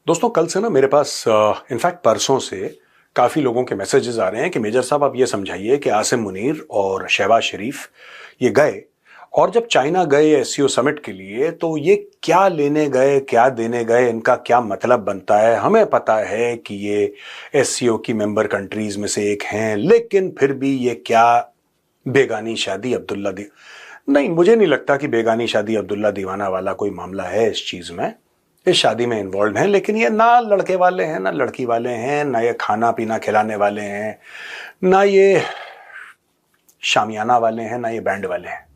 दोस्तों कल से ना मेरे पास इनफैक्ट परसों से काफ़ी लोगों के मैसेजेस आ रहे हैं कि मेजर साहब आप ये समझाइए कि आसिम मुनीर और शहबाज शरीफ ये गए और जब चाइना गए एससीओ समिट के लिए तो ये क्या लेने गए क्या देने गए, इनका क्या मतलब बनता है। हमें पता है कि ये एससीओ की मेंबर कंट्रीज में से एक हैं, लेकिन फिर भी ये क्या बेगानी शादी अब्दुल्ला दी नहीं, मुझे नहीं लगता कि बेगानी शादी अब्दुल्ला दीवाना वाला कोई मामला है इस चीज में। इस शादी में इन्वॉल्व हैं, लेकिन ये ना लड़के वाले हैं ना लड़की वाले हैं, ना ये खाना पीना खिलाने वाले हैं, ना ये शामियाना वाले हैं, ना ये बैंड वाले हैं।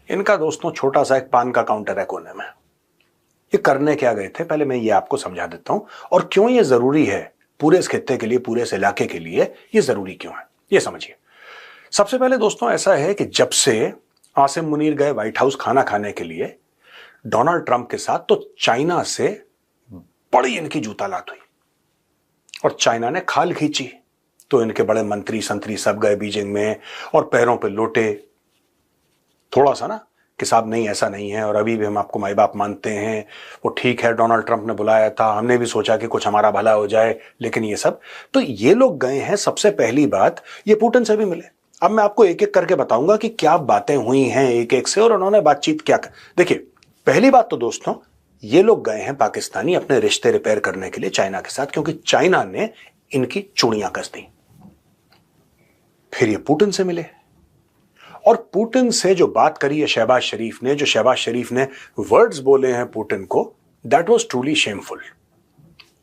इनका दोस्तों छोटा सा एक पान का काउंटर है कोने में। ये करने क्या गए थे पहले मैं ये आपको समझा देता हूं, और क्यों ये जरूरी है पूरे इस खित्ते के लिए, पूरे इस इलाके के लिए ये जरूरी क्यों है, ये समझिए। सबसे पहले दोस्तों ऐसा है कि जब से आसिम मुनीर गए व्हाइट हाउस खाना खाने के लिए डोनाल्ड ट्रंप के साथ, तो चाइना से बड़ी इनकी जूता लात हुई और चाइना ने खाल खींची। तो इनके बड़े मंत्री संतरी सब गए बीजिंग में और पैरों पे लोटे थोड़ा सा ना कि साहब नहीं ऐसा नहीं है और अभी भी हम आपको माई बाप मानते हैं, वो ठीक है, डोनाल्ड ट्रंप ने बुलाया था, हमने भी सोचा कि कुछ हमारा भला हो जाए, लेकिन ये सब। तो ये लोग गए हैं। सबसे पहली बात, ये पुतिन से भी मिले। अब मैं आपको एक एक करके बताऊंगा कि क्या बातें हुई हैं एक एक से और उन्होंने बातचीत क्या कर। देखिए, पहली बात तो दोस्तों, ये लोग गए हैं पाकिस्तानी अपने रिश्ते रिपेयर करने के लिए चाइना के साथ, क्योंकि चाइना ने इनकी चूड़ियां कस दी। फिर ये पुतिन से मिले और पुतिन से जो बात करी है शहबाज शरीफ ने, जो शहबाज शरीफ ने वर्ड्स बोले हैं पुतिन को, दैट वाज ट्रूली शेमफुल।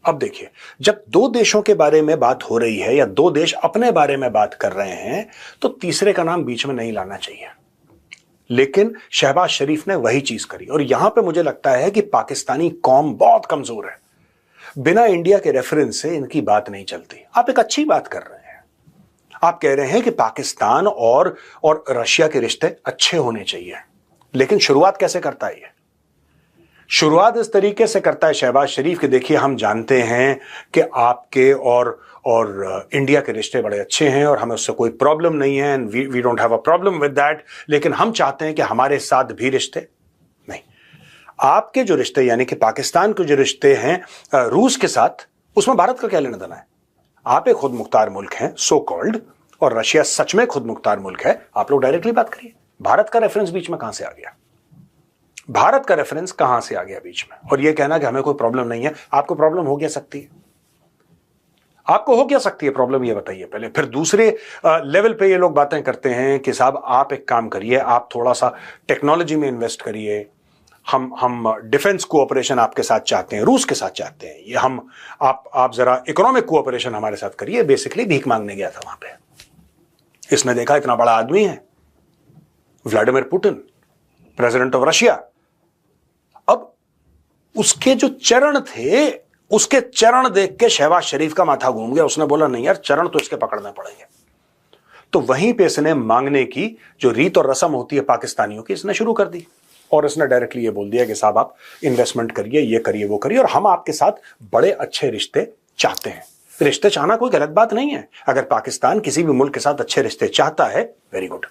अब देखिए, जब दो देशों के बारे में बात हो रही है या दो देश अपने बारे में बात कर रहे हैं, तो तीसरे का नाम बीच में नहीं लाना चाहिए। लेकिन शहबाज शरीफ ने वही चीज करी और यहां पे मुझे लगता है कि पाकिस्तानी कौम बहुत कमजोर है। बिना इंडिया के रेफरेंस से इनकी बात नहीं चलती। आप एक अच्छी बात कर रहे हैं, आप कह रहे हैं कि पाकिस्तान और रशिया के रिश्ते अच्छे होने चाहिए, लेकिन शुरुआत कैसे करता है? ये शुरुआत इस तरीके से करता है शहबाज शरीफ कि देखिए, हम जानते हैं कि आपके और इंडिया के रिश्ते बड़े अच्छे हैं और हमें उससे कोई प्रॉब्लम नहीं है, and we don't have a problem with that, लेकिन हम चाहते हैं कि हमारे साथ भी रिश्ते नहीं। आपके जो रिश्ते यानी कि पाकिस्तान के जो रिश्ते हैं रूस के साथ, उसमें भारत का क्या लेना देना है? आप एक खुद मुख्तार मुल्क हैं सो कॉल्ड, और रशिया सच में खुद मुख्तार मुल्क है। आप लोग डायरेक्टली बात करिए। भारत का रेफरेंस बीच में कहां से आ गया? भारत का रेफरेंस कहां से आ गया बीच में? और यह कहना कि हमें कोई प्रॉब्लम नहीं है। आपको प्रॉब्लम हो गया सकती है, आपको हो क्या सकती है प्रॉब्लम, ये बताइए पहले। फिर दूसरे लेवल पे ये लोग बातें करते हैं कि साहब आप एक काम करिए, आप थोड़ा सा टेक्नोलॉजी में इन्वेस्ट करिए, हम डिफेंस कोऑपरेशन आपके साथ चाहते हैं, रूस के साथ चाहते हैं, ये हम आप जरा इकोनॉमिक कोऑपरेशन हमारे साथ करिए। बेसिकली भीख मांगने गया था वहां पे। इसने देखा इतना बड़ा आदमी है Vladimir Putin, president of Russia. अब उसके जो चरण थे, उसके चरण देख के शहबाज शरीफ का माथा घूम गया। उसने बोला नहीं यार, चरण तो इसके पकड़ने पड़ेंगे। तो वहीं पे इसने मांगने की जो रीत और रस्म होती है पाकिस्तानियों की, इसने शुरू कर दी और इसने डायरेक्टली ये बोल दिया कि साहब आप इन्वेस्टमेंट करिए, ये करिए, वो करिए, और हम आपके साथ बड़े अच्छे रिश्ते चाहते हैं। रिश्ते चाहना कोई गलत बात नहीं है। अगर पाकिस्तान किसी भी मुल्क के साथ अच्छे रिश्ते चाहता है, वेरी गुड।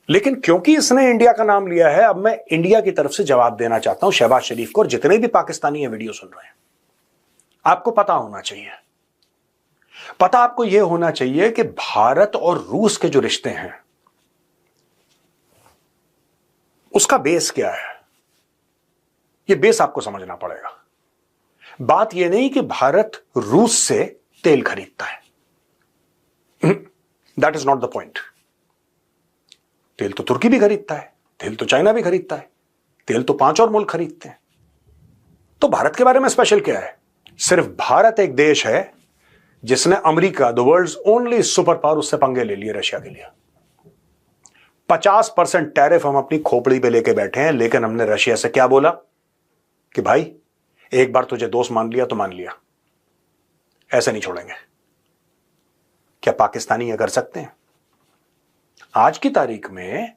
लेकिन क्योंकि इसने इंडिया का नाम लिया है, अब मैं इंडिया की तरफ से जवाब देना चाहता हूं शहबाज शरीफ को, और जितने भी पाकिस्तानी ये वीडियो सुन रहे हैं, आपको पता होना चाहिए, पता आपको यह होना चाहिए कि भारत और रूस के जो रिश्ते हैं उसका बेस क्या है। यह बेस आपको समझना पड़ेगा। बात यह नहीं कि भारत रूस से तेल खरीदता है, that is not the point. तेल तो तुर्की भी खरीदता है, तेल तो चाइना भी खरीदता है, तेल तो 5 और मुल्क खरीदते हैं। तो भारत के बारे में स्पेशल क्या है? सिर्फ भारत एक देश है जिसने America, the world's only super power, उससे पंगे ले लिए रशिया के लिए। 50% टैरिफ हम अपनी खोपड़ी पे लेके बैठे हैं, लेकिन हमने रशिया से क्या बोला कि भाई एक बार तुझे दोस्त मान लिया तो मान लिया, ऐसे नहीं छोड़ेंगे। क्या पाकिस्तानी ये कर सकते हैं? आज की तारीख में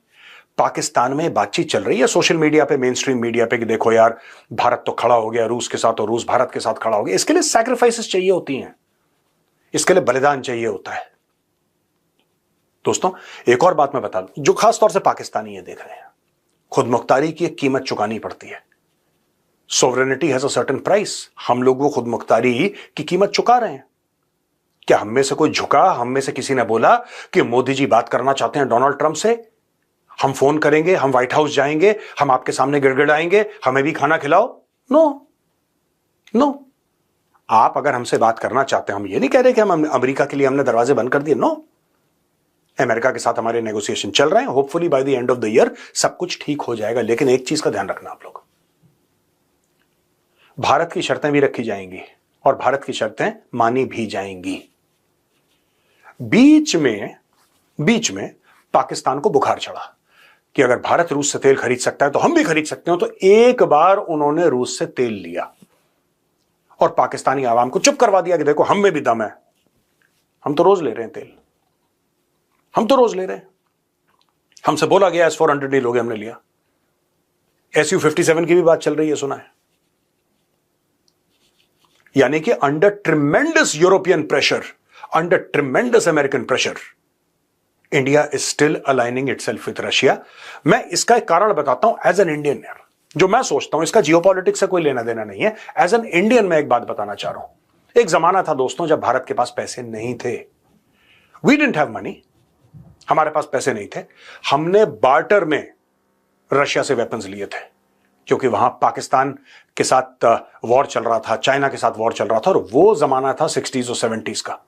पाकिस्तान में बातचीत चल रही है सोशल मीडिया पे, मेन स्ट्रीम मीडिया पे, कि देखो यार भारत तो खड़ा हो गया रूस के साथ और रूस भारत के साथ खड़ा हो गया। इसके लिए सैक्रिफाइसेस चाहिए होती हैं, इसके लिए बलिदान चाहिए होता है। दोस्तों एक और बात मैं बता दूं, जो खास तौर से पाकिस्तानी ये देख रहे हैं, खुद मुख्तारी की एक कीमत चुकानी पड़ती है। Sovereignty has a certain price. हम लोग वो खुद मुख्तारी की कीमत चुका रहे हैं। क्या हम में से कोई झुका? हम में से किसी ने बोला कि मोदी जी बात करना चाहते हैं डोनाल्ड ट्रंप से, हम फोन करेंगे, हम व्हाइट हाउस जाएंगे, हम आपके सामने गिड़गिड़ाएंगे, हमें भी खाना खिलाओ? No no. आप अगर हमसे बात करना चाहते हैं, हम ये नहीं कह रहे कि हम अमेरिका के लिए हमने दरवाजे बंद कर दिए, नो। अमेरिका के साथ हमारे नेगोशिएशन चल रहे हैं। Hopefully by the end of the year सब कुछ ठीक हो जाएगा। लेकिन एक चीज का ध्यान रखना आप लोग, भारत की शर्तें भी रखी जाएंगी और भारत की शर्तें मानी भी जाएंगी। बीच में पाकिस्तान को बुखार चढ़ा कि अगर भारत रूस से तेल खरीद सकता है तो हम भी खरीद सकते हो। तो एक बार उन्होंने रूस से तेल लिया और पाकिस्तानी आवाम को चुप करवा दिया कि देखो हम में भी दम है, हम तो रोज ले रहे हैं तेल, हम तो रोज ले रहे हैं। हमसे बोला गया S-400 डील हो गया, हमने लिया। Su-57 की भी बात चल रही है, सुना है। यानी कि under tremendous European pressure, under tremendous American pressure, India is still aligning itself with Russia. मैं इसका एक कारण बताता हूं एज एन इंडियन यार, जो मैं सोचता हूं, इसका जियोपॉलिटिक्स से कोई लेना देना नहीं है। एज एन इंडियन मैं एक बात बताना चाह रहा हूं। एक जमाना था दोस्तों जब भारत के पास पैसे नहीं थे। वी डिडंट हैव मनी, हमारे पास पैसे नहीं थे। हमने बार्टर में रशिया से वेपन्स लिए थे, क्योंकि वहां पाकिस्तान के साथ वॉर चल रहा था, चाइना के साथ वॉर चल रहा था, और वो जमाना था 60s और 70s का,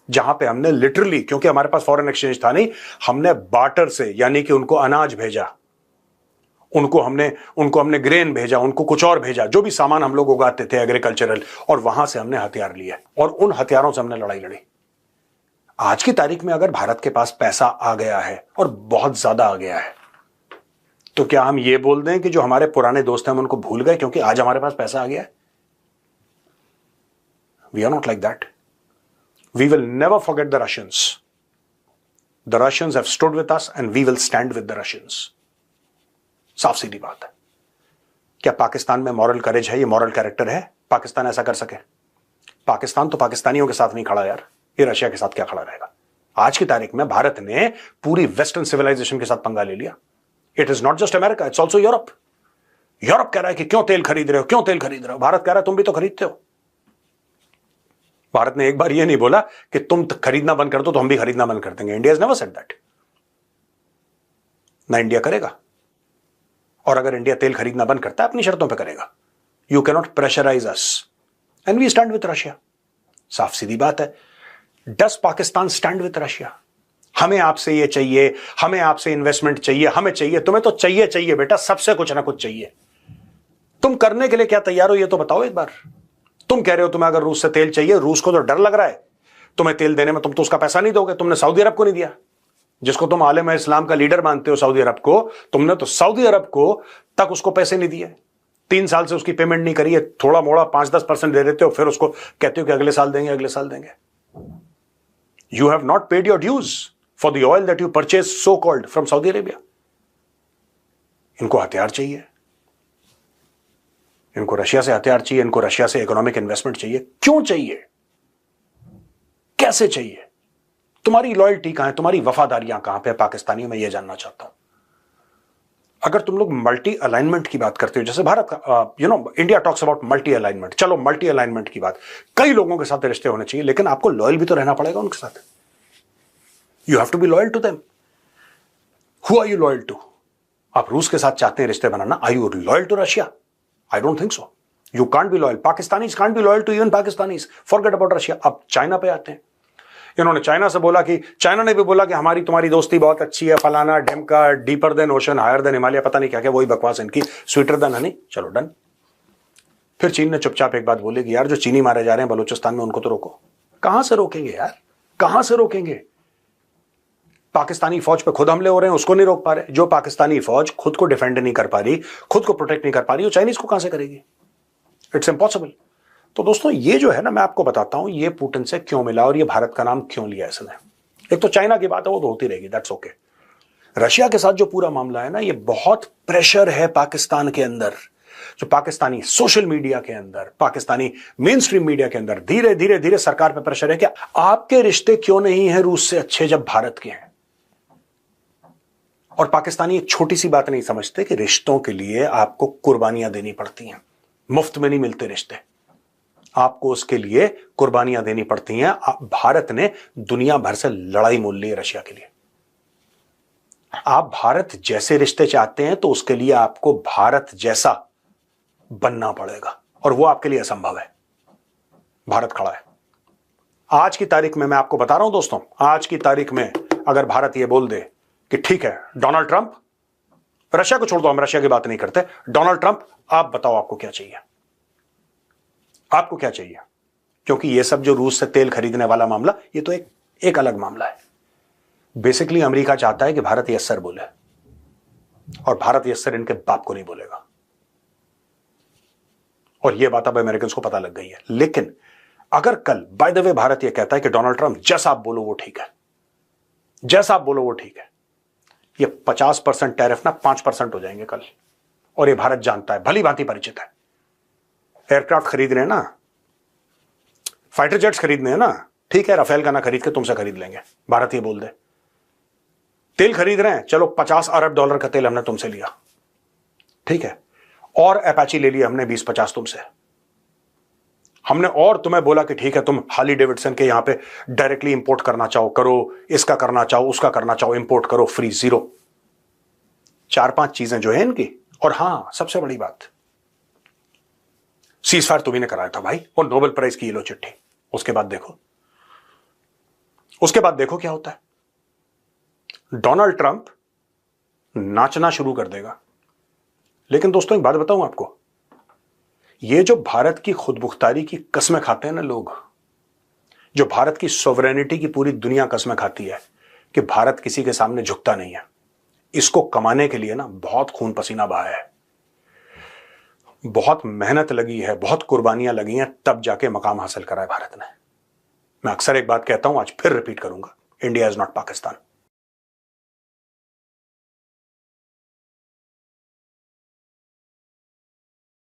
जहां पे हमने लिटरली, क्योंकि हमारे पास फॉरेन एक्सचेंज था नहीं, हमने बार्टर से, यानी कि उनको अनाज भेजा, उनको हमने ग्रेन भेजा, उनको कुछ और भेजा, जो भी सामान हम लोग उगाते थे एग्रीकल्चरल, और वहां से हमने हथियार लिए और उन हथियारों से हमने लड़ाई लड़ी। आज की तारीख में अगर भारत के पास पैसा आ गया है और बहुत ज्यादा आ गया है, तो क्या हम ये बोल दें कि जो हमारे पुराने दोस्त हैं हम उनको भूल गए क्योंकि आज हमारे पास पैसा आ गया है? We are not like that. We will never forget the Russians. The Russians have stood with us and we will stand with the Russians. साफ सीधी बात है। क्या पाकिस्तान में मॉरल करेज है, ये मॉरल कैरेक्टर है, पाकिस्तान ऐसा कर सके? पाकिस्तान तो पाकिस्तानियों के साथ नहीं खड़ा यार, ये रशिया के साथ क्या खड़ा रहेगा? आज की तारीख में भारत ने पूरी वेस्टर्न सिविलाइजेशन के साथ पंगा ले लिया। It is not just America, it's also Europe. Europe कह रहा है कि क्यों तेल खरीद रहे हो, क्यों तेल खरीद रहे हो? भारत कह रहा है तुम भी तो खरीदते हो। भारत ने एक बार यह नहीं बोला कि तुम खरीदना बंद कर दो तो हम भी खरीदना बंद कर देंगे। India is never said that. ना इंडिया करेगा, और अगर इंडिया तेल खरीदना बंद करता है अपनी शर्तों पर करेगा। You can not pressurise us and we stand with Russia. साफ सीधी बात है। Does Pakistan stand with Russia? हमें आपसे ये चाहिए, हमें आपसे इन्वेस्टमेंट चाहिए, हमें चाहिए। तुम्हें तो चाहिए बेटा, सबसे कुछ ना कुछ चाहिए। तुम करने के लिए क्या तैयार हो ये तो बताओ एक बार। तुम कह रहे हो तुम्हें अगर रूस से तेल चाहिए, रूस को तो डर लग रहा है तुम्हें तेल देने में, तुम तो उसका पैसा नहीं दोगे। तुमने सऊदी अरब को नहीं दिया, जिसको तुम आलम इस्लाम का लीडर मानते हो, सऊदी अरब को, तुमने तो सऊदी अरब को तक उसको पैसे नहीं दिए। 3 साल से उसकी पेमेंट नहीं करी है, थोड़ा मोड़ा 5-10% दे देते हो, फिर उसको कहते हो कि अगले साल देंगे, अगले साल देंगे। You have not paid your dues for the oil that you purchase so called from Saudi Arabia. इनको हथियार चाहिए, इनको रशिया से हथियार चाहिए, इनको रशिया से इकोनॉमिक इन्वेस्टमेंट चाहिए। क्यों चाहिए, कैसे चाहिए? तुम्हारी लॉयल्टी कहां है, तुम्हारी वफादारियां कहां पे पाकिस्तानियों में? यह जानना चाहता हूं। अगर तुम लोग मल्टी अलाइनमेंट की बात करते हो, जैसे भारत का India talks about multi alignment, चलो मल्टी अलाइनमेंट की बात, कई लोगों के साथ रिश्ते होने चाहिए, लेकिन आपको लॉयल भी तो रहना पड़ेगा उनके साथ। You have to be loyal to them. Who are you loyal to? आप रूस के साथ चाहते हैं रिश्ते बनाना, are you loyal to Russia? I don't think so. You can't be loyal. Pakistanis can't be loyal to even Pakistanis. Forget about Russia. अब China पे आते हैं। इन्होंने चाइना से बोला कि, चाइना ने भी बोला कि हमारी तुम्हारी दोस्ती बहुत अच्छी है, फलाना ढिमका, deeper than ocean, higher than Himalaya, पता नहीं क्या क्या, वही बकवास इनकी, स्वीटर देन हनी, चलो डन। फिर चीन ने चुपचाप एक बात बोली कि यार जो चीनी मारे जा रहे हैं बलूचिस्तान में, उनको तो रोको। कहां से रोकेंगे यार, कहां से रोकेंगे? पाकिस्तानी फौज पे खुद हमले हो रहे हैं, उसको नहीं रोक पा रहे। जो पाकिस्तानी फौज खुद को डिफेंड नहीं कर पा रही, खुद को प्रोटेक्ट नहीं कर पा रही, वो चाइनीज को कहां से करेगी? It's impossible. तो दोस्तों ये जो है ना, मैं आपको बताता हूं ये पुतिन से क्यों मिला और ये भारत का नाम क्यों लिया इसने। एक तो चाइना की बात है, वो तो होती रहेगी, दैट्स ओके। रशिया के साथ जो पूरा मामला है ना, ये बहुत प्रेशर है पाकिस्तान के अंदर, जो पाकिस्तानी सोशल मीडिया के अंदर, पाकिस्तानी मेन स्ट्रीम मीडिया के अंदर धीरे धीरे धीरे सरकार पर प्रेशर है कि आपके रिश्ते क्यों नहीं है रूस से अच्छे जब भारत के हैं। और पाकिस्तानी एक छोटी सी बात नहीं समझते कि रिश्तों के लिए आपको कुर्बानियां देनी पड़ती हैं। मुफ्त में नहीं मिलते रिश्ते, आपको उसके लिए कुर्बानियां देनी पड़ती हैं। भारत ने दुनिया भर से लड़ाई मोल ली है रशिया के लिए। आप भारत जैसे रिश्ते चाहते हैं तो उसके लिए आपको भारत जैसा बनना पड़ेगा, और वो आपके लिए असंभव है। भारत खड़ा है। आज की तारीख में मैं आपको बता रहा हूं दोस्तों, आज की तारीख में अगर भारत ये बोल दे कि ठीक है डोनाल्ड ट्रंप, रशिया को छोड़ दो, हम रशिया की बात नहीं करते, डोनाल्ड ट्रंप आप बताओ आपको क्या चाहिए, आपको क्या चाहिए? क्योंकि ये सब जो रूस से तेल खरीदने वाला मामला, ये तो एक अलग मामला है। बेसिकली अमेरिका चाहता है कि भारत यस सर बोले, और भारत यस सर इनके बाप को नहीं बोलेगा, और यह बात अब अमेरिकन को पता लग गई है। लेकिन अगर कल बाय द वे भारत यह कहता है कि डोनाल्ड ट्रंप जैसा आप बोलो वो ठीक है, जैसा आप बोलो वो ठीक है, ये 50% टैरिफ ना 5% हो जाएंगे कल, और ये भारत जानता है, भली भांति परिचित है। एयरक्राफ्ट खरीदने हैं ना, फाइटर जेट्स खरीदने हैं ना, ठीक है राफेल का ना खरीद के तुमसे खरीद लेंगे, भारत ये बोल दे। तेल खरीद रहे हैं, चलो $50 अरब का तेल हमने तुमसे लिया, ठीक है, और अपाची ले लिया हमने 20-50 तुमसे, हमने और तुम्हें बोला कि ठीक है तुम हार्ली डेविडसन के यहां पे डायरेक्टली इंपोर्ट करना चाहो करो, इसका करना चाहो उसका करना चाहो इंपोर्ट करो, फ्री, जीरो। 4-5 चीजें जो है इनकी। और हां सबसे बड़ी बात, सीज फायर तुम्ही ने कराया था भाई, और नोबेल प्राइज की ये लो चिट्ठी। उसके बाद देखो, उसके बाद देखो क्या होता है। डोनाल्ड ट्रंप नाचना शुरू कर देगा। लेकिन दोस्तों एक बात बताऊं आपको, ये जो भारत की खुदमुख्तारी की कस्में खाते हैं ना लोग, जो भारत की सोवरेनिटी की पूरी दुनिया कस्में खाती है कि भारत किसी के सामने झुकता नहीं है, इसको कमाने के लिए ना बहुत खून पसीना बहाया है, बहुत मेहनत लगी है, बहुत कुर्बानियां लगी हैं, तब जाके मकाम हासिल करा है भारत ने। मैं अक्सर एक बात कहता हूं, आज फिर रिपीट करूंगा, इंडिया इज नॉट पाकिस्तान।